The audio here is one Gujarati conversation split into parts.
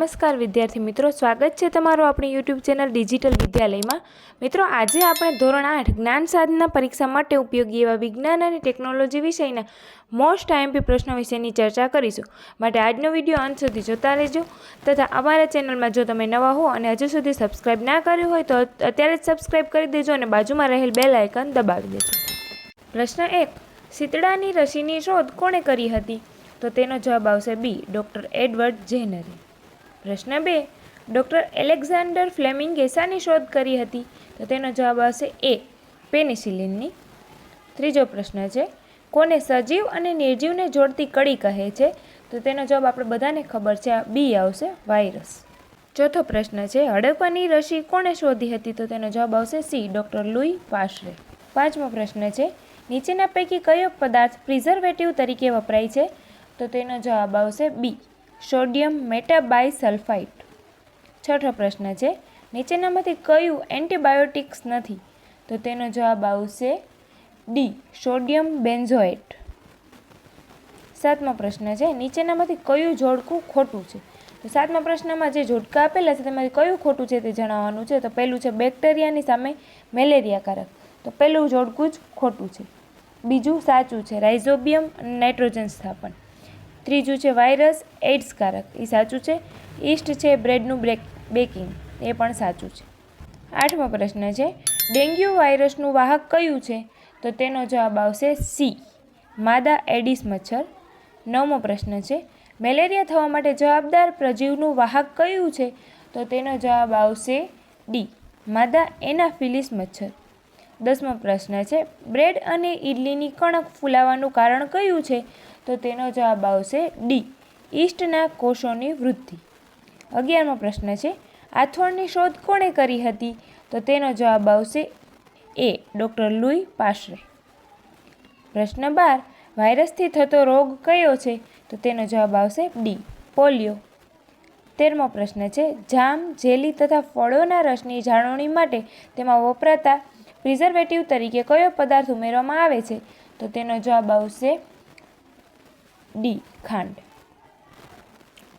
નમસ્કાર વિદ્યાર્થી મિત્રો, સ્વાગત છે તમારું આપણી યુટ્યુબ ચેનલ ડિજિટલ વિદ્યાલયમાં। મિત્રો, આજે આપણે ધોરણ 8 જ્ઞાન સાધના પરીક્ષા માટે ઉપયોગી એવા વિજ્ઞાન અને ટેકનોલોજી વિષયના મોસ્ટ આઈએમપી પ્રશ્નો વિશેની ચર્ચા કરીશું। માટે આજનો વિડીયો અંત સુધી જોતા રહેજો તથા અમારા ચેનલમાં જો તમે નવા હો અને હજુ સુધી સબસ્ક્રાઇબ ના કર્યું હોય તો અત્યારે જ સબસ્ક્રાઇબ કરી દેજો અને બાજુમાં રહેલ બેલ આઇકન દબાવી દેજો। પ્રશ્ન 1, શીતળાની રસીની શોધ કોણે કરી હતી? તો તેનો જવાબ આવશે બી, ડૉક્ટર એડવર્ડ જેનરે। પ્રશ્ન 2, ડૉક્ટર એલેક્ઝાન્ડર ફ્લેમિંગે શાની શોધ કરી હતી? તો તેનો જવાબ આવશે એ, પેનિસિલિનની। ત્રીજો પ્રશ્ન છે, કોને સજીવ અને નિર્જીવને જોડતી કડી કહે છે? તો તેનો જવાબ આપણે બધાને ખબર છે, બી આવશે, વાયરસ। ચોથો પ્રશ્ન છે, હડપ્પાની રસી કોણે શોધી હતી? તો તેનો જવાબ આવશે સી, ડૉક્ટર લૂઈ પાસ્ચરે। પાંચમો પ્રશ્ન છે, નીચેના પૈકી કયો પદાર્થ પ્રિઝર્વેટિવ તરીકે વપરાય છે? તો તેનો જવાબ આવશે બી, સોડિયમ મેટાબાયસલ્ફાઇડ। છઠ્ઠો પ્રશ્ન છે, નીચેનામાંથી કયું એન્ટીબાયોટિક્સ નથી? તો તેનો જવાબ આવશે ડી, સોડિયમ બેન્ઝોએટ। સાતમો પ્રશ્ન છે, નીચેનામાંથી કયું જોડકું ખોટું છે? તો સાતમા પ્રશ્નમાં જે જોડકા આપેલા છે તેમાંથી કયું ખોટું છે તે જણાવવાનું છે। તો પહેલું છે બેક્ટેરિયાની સામે મેલેરિયાકારક, તો પહેલું જોડકું જ ખોટું છે। બીજું સાચું છે, રાઇઝોબિયમ અને નાઇટ્રોજન સ્થાપન। ત્રીજું છે વાયરસ એઇડ્સકારક, એ સાચું છે। ઈસ્ટ છે બ્રેડનું બેકિંગ, એ પણ સાચું છે। આઠમો પ્રશ્ન છે, ડેન્ગ્યુ વાયરસનું વાહક કયું છે? તો તેનો જવાબ આવશે સી, માદા એડિસ મચ્છર। નવમો પ્રશ્ન છે, મેલેરિયા થવા માટે જવાબદાર પ્રજીવનું વાહક કયું છે? તો તેનો જવાબ આવશે ડી, માદા એનાફિલિસ મચ્છર। 10મો પ્રશ્ન છે, બ્રેડ અને ઇડલીની કણક ફૂલાવાનું કારણ કયું છે? તો તેનો જવાબ આવશે ડી, ઈસ્ટના કોષોની વૃદ્ધિ। 11મો પ્રશ્ન છે, આથોળની શોધ કોણે કરી હતી? તો તેનો જવાબ આવશે એ, ડૉક્ટર લૂઈ પાસ્ચરે। પ્રશ્ન 12, વાયરસથી થતો રોગ કયો છે? તો તેનો જવાબ આવશે ડી, પોલિયો। 13મો પ્રશ્ન છે, જામ, જેલી તથા ફળોના રસની જાળવણી માટે તેમાં વપરાતા પ્રિઝર્વેટિવ તરીકે કયો પદાર્થ ઉમેરવામાં આવે છે? તો તેનો જવાબ આવશે ડી, ખાંડ।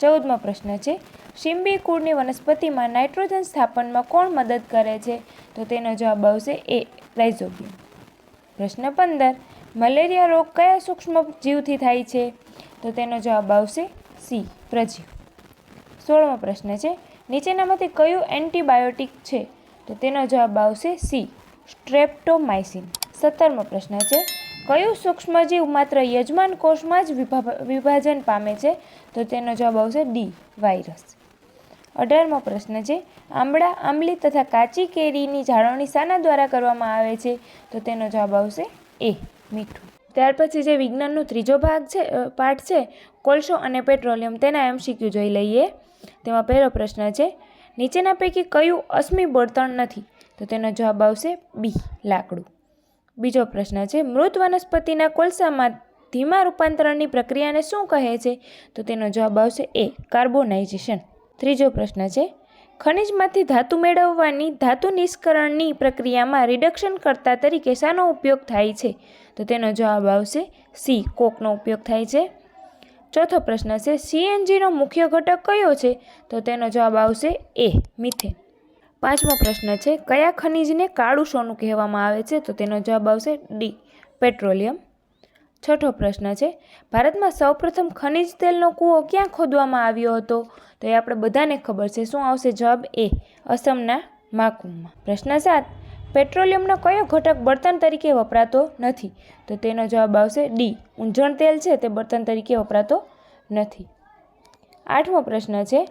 14મો પ્રશ્ન છે, શીંબી કુળની વનસ્પતિમાં નાઇટ્રોજન સ્થાપનમાં કોણ મદદ કરે છે? તો તેનો જવાબ આવશે એ, રાઇઝોબિયમ। પ્રશ્ન 15, મલેરિયા રોગ કયા સૂક્ષ્મ જીવથી થાય છે? તો તેનો જવાબ આવશે સી, પ્રજીવ। 16મો પ્રશ્ન છે, નીચેનામાંથી કયું એન્ટીબાયોટિક છે? તો તેનો જવાબ આવશે સી, સ્ટ્રેપ્ટોમાઇસિન। 17મો પ્રશ્ન છે, કયું સૂક્ષ્મજીવ માત્ર યજમાન કોષમાં જ વિભાજન પામે છે? તો તેનો જવાબ આવશે ડી, વાયરસ। 18મો પ્રશ્ન છે, આંબળા, આંબલી તથા કાચી કેરીની જાળવણી શાના દ્વારા કરવામાં આવે છે? તો તેનો જવાબ આવશે એ, મીઠું। ત્યાર પછી જે વિજ્ઞાનનો ત્રીજો પાઠ છે, કોલસો અને પેટ્રોલિયમ, તેના એમસીક્યુ જોઈ લઈએ। તેમાં પહેલો પ્રશ્ન છે, નીચેના પૈકી કયું અશ્મિ બળતણ નથી? તો તેનો જવાબ આવશે બી, લાકડું। બીજો પ્રશ્ન છે, મૃત વનસ્પતિના કોલસામાં ધીમા રૂપાંતરણની પ્રક્રિયાને શું કહે છે? તો તેનો જવાબ આવશે એ, કાર્બોનાઇઝેશન। ત્રીજો પ્રશ્ન છે, ખનિજમાંથી ધાતુ મેળવવાની ધાતુ નિષ્કરણની પ્રક્રિયામાં રિડક્શન કર્તા તરીકે શાનો ઉપયોગ થાય છે? તો તેનો જવાબ આવશે સી, કોકનો ઉપયોગ થાય છે। ચોથો પ્રશ્ન છે, સીએનજીનો મુખ્ય ઘટક કયો છે? તો તેનો જવાબ આવશે એ, મિથેન। પાંચમો પ્રશ્ન છે, કયા ખનિજને કાળું સોનું કહેવામાં આવે છે? તો તેનો જવાબ આવશે ડી, પેટ્રોલિયમ। છઠ્ઠો પ્રશ્ન છે, ભારતમાં સૌપ્રથમ ખનિજ તેલનો કૂવો ક્યાં ખોદવામાં આવ્યો હતો? તો એ આપણે બધાને ખબર છે, શું આવશે જવાબ? એ, અસમના માકુમમાં। પ્રશ્ન 7, પેટ્રોલિયમનો કયો ઘટક બળતણ તરીકે વપરાતો નથી? તો તેનો જવાબ આવશે ડી, ઊંજણ તેલ છે તે બળતણ તરીકે વપરાતો નથી। આઠમો પ્રશ્ન છે,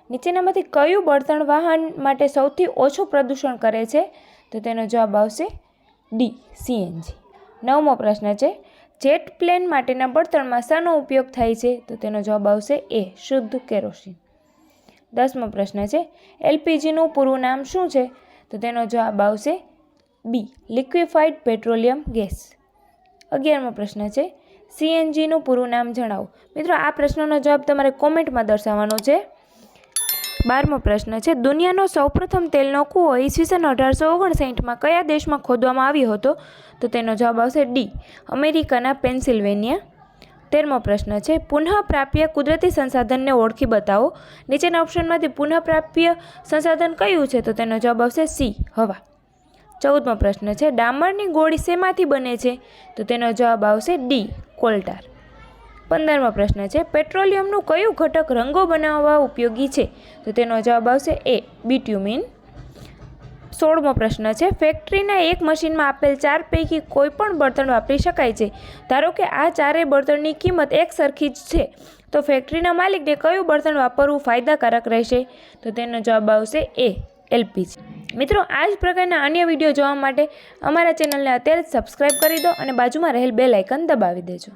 નીચેનામાંથી કયું બળતણ વાહન માટે સૌથી ઓછું પ્રદૂષણ કરે છે? તો તેનો જવાબ આવશે ડી, સીએનજી। 9મો પ્રશ્ન છે, જેટ પ્લેન માટેના બળતણમાં શાનો ઉપયોગ થાય છે? તો તેનો જવાબ આવશે એ, શુદ્ધ કેરોસીન। 10મો પ્રશ્ન છે, એલપીજીનું પૂરું નામ શું છે? તો તેનો જવાબ આવશે બી, લિક્વિફાઈડ પેટ્રોલિયમ ગેસ। 11મો પ્રશ્ન છે, સીએનજીનું પૂરું નામ જણાવો। મિત્રો, આ પ્રશ્નનો જવાબ તમારે કોમેન્ટમાં દર્શાવવાનો છે। 12મો પ્રશ્ન છે, દુનિયાનો સૌપ્રથમ તેલનો કૂવો ઈસવીસન 1859માં કયા દેશમાં ખોદવામાં આવ્યો હતો? તો તેનો જવાબ આવશે ડી, અમેરિકાના પેન્સિલ્વેનિયા। 13મો પ્રશ્ન છે પુનઃપ્રાપ્ય કુદરતી સંસાધનને ઓળખી બતાવો. નીચેના ઓપ્શનમાંથી પુનઃપ્રાપ્ય સંસાધન કયું છે? તો તેનો જવાબ આવશે સી, હવા. 14મો પ્રશ્ન છે ડામરની ગોળી શેમાંથી બને છે? તો તેનો જવાબ આવશે ડી, કોલટાર. 15મો પ્રશ્ન છે પેટ્રોલિયમનું કયું ઘટક રંગો બનાવવા ઉપયોગી છે? તો તેનો જવાબ આવશે એ, બિટ્યુમિન. 16મો પ્રશ્ન છે ફેક્ટરીના એક મશીનમાં આપેલ 4 પૈકી કોઈ પણ બળતણ વાપરી શકાય છે. ધારો કે આ 4 બળતણની કિંમત એક સરખી જ છે, તો ફેક્ટરીના માલિકને કયું બળતણ વાપરવું ફાયદાકારક રહેશે? તો તેનો જવાબ આવશે એ, એલપીજી. મિત્રો, આ જ પ્રકારના અન્ય વિડીયો જોવા માટે અમારા ચેનલને અત્યારે જ સબસ્ક્રાઈબ કરી દો અને બાજુમાં રહેલ બેલ આઇકન દબાવી દેજો.